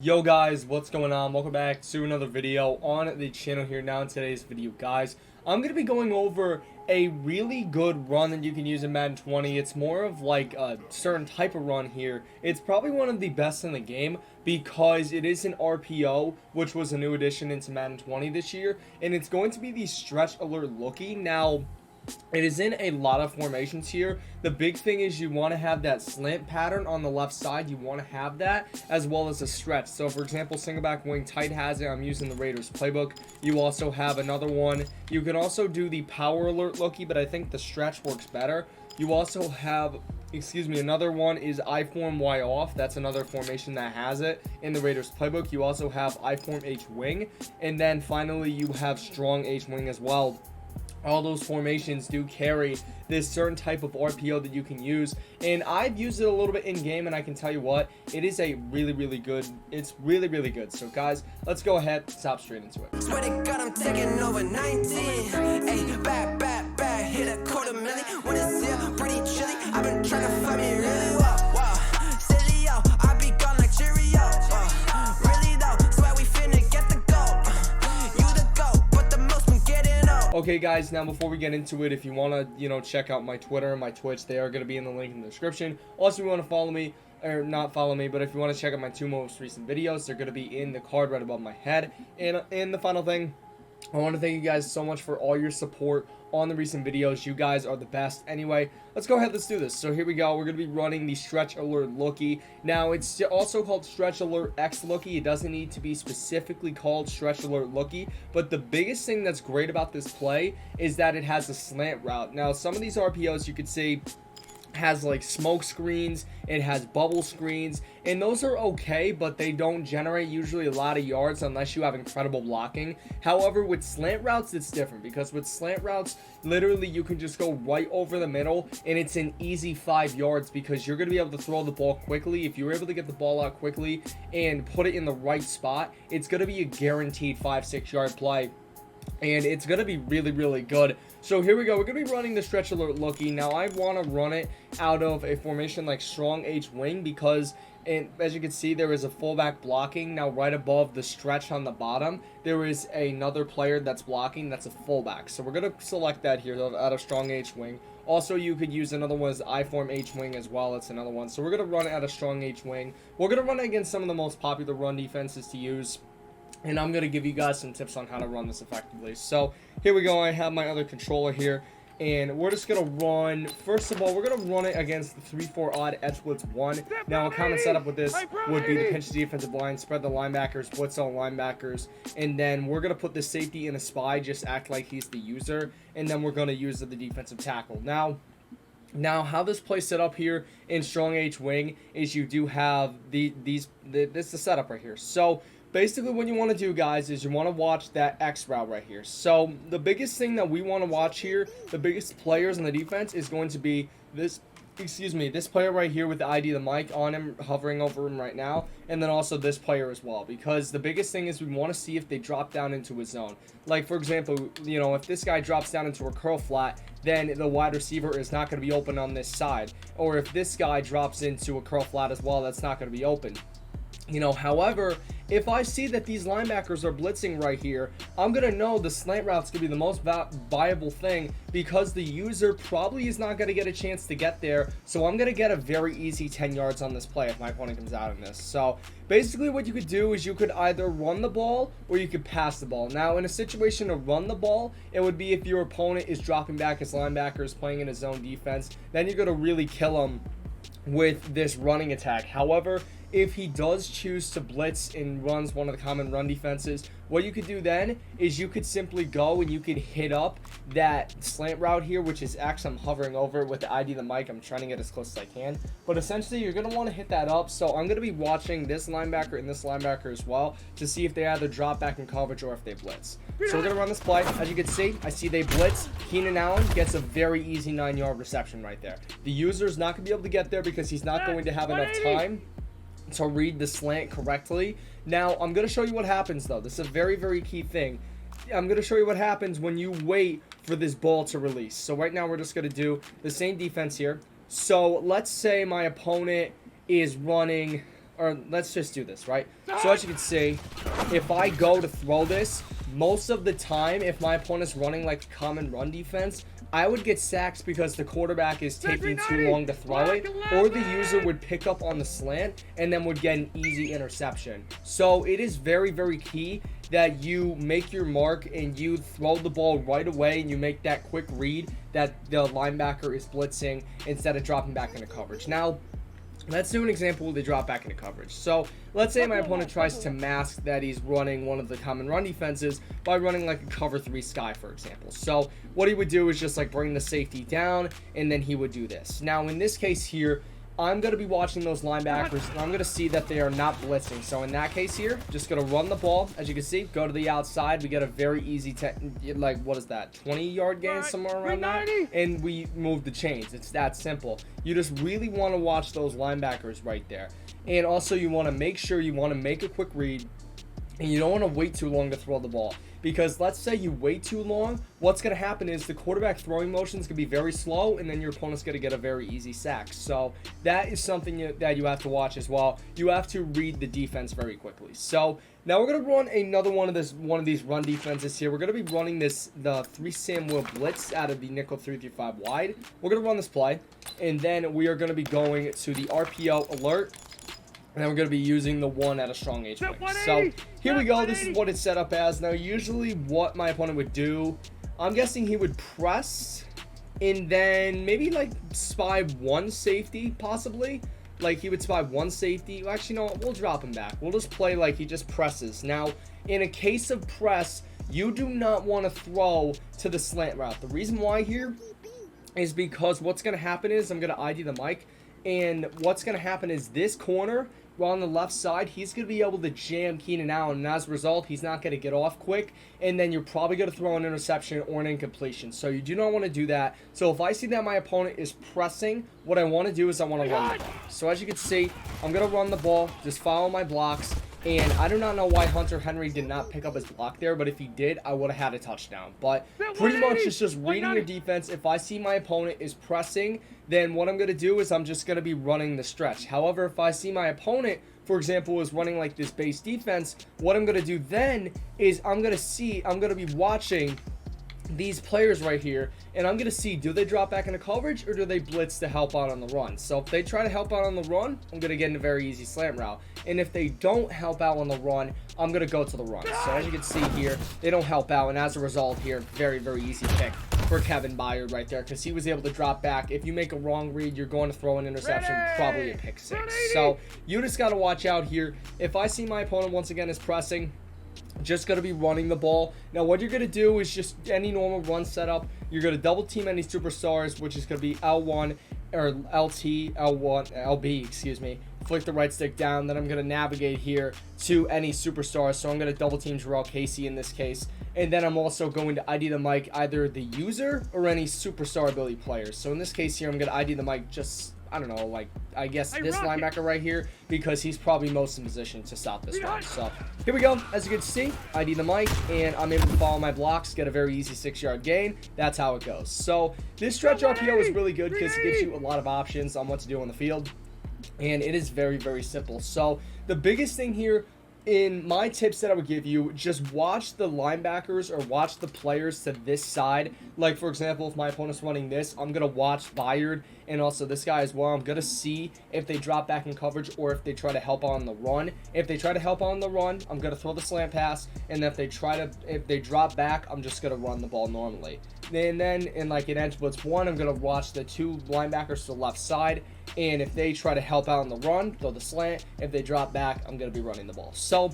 Yo guys, what's going on? Welcome back to another video on the channel here. Now in today's video, guys, I'm going to be going over a really good run that you can use in Madden 20. It's more of like a certain type of run here. It's probably one of the best in the game because it is an RPO, which was a new addition into Madden 20 this year, and it's going to be the stretch alert lookie. Now, it is in a lot of formations here. The big thing is you want to have that slant pattern on the left side. You want to have that as well as a stretch. So for example, single back wing tight has it. I'm using the Raiders playbook. You also have another one. You can also do the power alert lookie, but I think the stretch works better. You also have, another one is I form Y off. That's another formation that has it in the Raiders playbook. You also have I form H wing. And then finally you have strong H wing as well. All those formations do carry this certain type of RPO that you can use, and I've used it a little bit in game, and I can tell you what, it is a really good. It's really good. So guys, let's go ahead, stop straight into it. Swear to God, I'm taking over 19. Hey, back, hit a quarter million. When it's here, pretty chilly. I've been trying to find me really wow. Silly, yo, I be gone like Cheerio. Really though, swear we finna get the gold. You the goat, but the most been getting up. Okay guys, now before we get into it, if you want to, check out my Twitter and my Twitch, they are going to be in the link in the description. Also, if you want to follow me, or not follow me, but if you want to check out my two most recent videos, they're going to be in the card right above my head. And the final thing, I want to thank you guys so much for all your support on the recent videos. You guys are the best. Anyway, let's go ahead, let's do this. So here we go. We're going to be running the stretch alert lookie. Now, it's also called stretch alert X lookie. It doesn't need to be specifically called stretch alert lookie, but the biggest thing that's great about this play is that it has a slant route. Now, some of these RPOs you could see has like smoke screens, it has bubble screens, and those are okay, but they don't generate usually a lot of yards unless you have incredible blocking. However, with slant routes, it's different, because with slant routes, literally you can just go right over the middle and it's an easy 5 yards, because you're going to be able to throw the ball quickly. If you're able to get the ball out quickly and put it in the right spot, it's going to be a guaranteed 5-6 yard play, and it's going to be really good. So here we go. We're going to be running the stretch alert lookie. Now, I want to run it out of a formation like strong H wing, because as you can see, there is a fullback blocking. Now, right above the stretch on the bottom, there is another player that's blocking. That's a fullback. So we're going to select that here out of strong H wing. Also, you could use another one as I form H wing as well. That's another one. So we're going to run it out of strong H wing. We're going to run it against some of the most popular run defenses to use, and I'm going to give you guys some tips on how to run this effectively. So here we go. I have my other controller here, and we're just going to run. First of all, we're going to run it against the 3-4 odd edge blitz 1. Now, a common setup with this would be to pinch the defensive line, spread the linebackers, blitz all linebackers, and then we're going to put the safety in a spy, just act like he's the user, and then we're going to use the defensive tackle. Now, how this plays set up here in strong H wing is you do have this is the setup right here. So basically what you want to do, guys, is you want to watch that X route right here. So the biggest thing that we want to watch here, the biggest players in the defense, is going to be this player right here with the ID the mic on him, hovering over him right now, and then also this player as well, because the biggest thing is we want to see if they drop down into a zone. Like, for example, if this guy drops down into a curl flat, then the wide receiver is not going to be open on this side. Or if this guy drops into a curl flat as well, that's not going to be open. However, if I see that these linebackers are blitzing right here, I'm going to know the slant route's going to be the most viable thing, because the user probably is not going to get a chance to get there. So I'm going to get a very easy 10 yards on this play if my opponent comes out in this. So basically what you could do is you could either run the ball or you could pass the ball. Now, in a situation to run the ball, it would be if your opponent is dropping back his linebackers, playing in a zone defense. Then you're going to really kill him with this running attack. However, if he does choose to blitz and runs one of the common run defenses, what you could do then is you could simply go and you could hit up that slant route here, which is X. I'm hovering over it with the ID the mic. I'm trying to get as close as I can, but essentially you're going to want to hit that up. So I'm going to be watching this linebacker and this linebacker as well to see if they either drop back in coverage or if they blitz. So we're going to run this play. As you can see, I see they blitz. Keenan Allen gets a very easy 9-yard reception right there. The user's not going to be able to get there because he's not going to have enough time to read the slant correctly. Now, I'm going to show you what happens, though. This is a very key thing. I'm going to show you what happens when you wait for this ball to release. So right now, we're just going to do the same defense here. So let's say my opponent is running or let's just do this, right? So as you can see, if I go to throw this, most of the time, if my opponent's running like a common run defense, I would get sacks because the quarterback is taking too long to throw it, or the user would pick up on the slant and then would get an easy interception. So it is very, very key that you make your mark and you throw the ball right away and you make that quick read that the linebacker is blitzing instead of dropping back into coverage. Now, let's do an example where they drop back into coverage. So let's say my opponent tries to mask that he's running one of the common run defenses by running like a cover 3 sky, for example. So what he would do is just like bring the safety down, and then he would do this. Now in this case here, I'm going to be watching those linebackers, and I'm going to see that they are not blitzing. So in that case here, just going to run the ball. As you can see, go to the outside. We get a very easy, like, what is that, 20-yard gain, somewhere around that? And we move the chains. It's that simple. You just really want to watch those linebackers right there. And also, you want to make sure you want to make a quick read, and you don't want to wait too long to throw the ball. Because let's say you wait too long, what's going to happen is the quarterback throwing motion is going to be very slow, and then your opponent's going to get a very easy sack. So that is something that you have to watch as well. You have to read the defense very quickly. So now we're going to run another one of these run defenses here. We're going to be running the 3-Sam Will blitz out of the nickel 3-5 wide. We're going to run this play, and then we are going to be going to the RPO alert. And then we're going to be using the 1 at a strong H-wing. So here we go. This is what it's set up as. Now, usually what my opponent would do, I'm guessing he would press and then maybe like spy 1 safety, possibly. Like he would spy 1 safety. Well, actually, no, we'll drop him back. We'll just play like he just presses. Now, in a case of press, you do not want to throw to the slant route. The reason why here is because what's going to happen is I'm going to ID the mic. And what's going to happen is this corner on the left side, he's going to be able to jam Keenan Allen. And as a result, he's not going to get off quick. And then you're probably going to throw an interception or an incompletion. So you do not want to do that. So if I see that my opponent is pressing, what I want to do is I want to run the ball. So as you can see, I'm going to run the ball. Just follow my blocks. And I do not know why Hunter Henry did not pick up his block there, but if he did, I would have had a touchdown. But pretty much it's just reading your defense. If I see my opponent is pressing, then what I'm going to do is I'm just going to be running the stretch. However, if I see my opponent, for example, is running like this base defense, what I'm going to do then is I'm going to be watching these players right here, and I'm going to see, do they drop back into coverage or do they blitz to help out on the run? So if they try to help out on the run, I'm going to get in a very easy slant route. And if they don't help out on the run, I'm going to go to the run. So as you can see here, they don't help out, and as a result here, very, very easy pick for Kevin Byard right there, because he was able to drop back. If you make a wrong read, you're going to throw an interception, probably a pick 6. So you just got to watch out here. If I see my opponent once again is pressing, just going to be running the ball. Now what you're going to do is just any normal run setup. You're going to double team any superstars, which is going to be L1 or LT, L1, LB, excuse me. Flick the right stick down. Then I'm going to navigate here to any superstar. So I'm going to double team Jarrell Casey in this case. And then I'm also going to ID the mic either the user or any superstar ability players. So in this case here, I'm going to ID the mic just, I don't know, like, I guess this linebacker right here, because he's probably most in position to stop this run. So here we go. As you can see, ID the mic, and I'm able to follow my blocks, get a very easy 6-yard gain. That's how it goes. So this stretch RPO is really good because it gives you a lot of options on what to do on the field, and it is very, very simple. So the biggest thing here in my tips that I would give you, just watch the linebackers or watch the players to this side. Like, for example, if my opponent's running this, I'm going to watch Byard and also this guy as well. I'm going to see if they drop back in coverage or if they try to help on the run. If they try to help on the run, I'm going to throw the slant pass. And if they drop back, I'm just going to run the ball normally. And then in like an edge blitz 1, I'm going to watch the 2 linebackers to the left side. And if they try to help out on the run, throw the slant. If they drop back, I'm going to be running the ball. So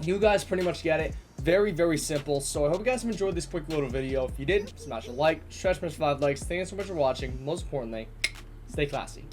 you guys pretty much get it. Very, very simple. So I hope you guys have enjoyed this quick little video. If you did, smash a like. Stretch for 5 likes. Thank you so much for watching. Most importantly, stay classy.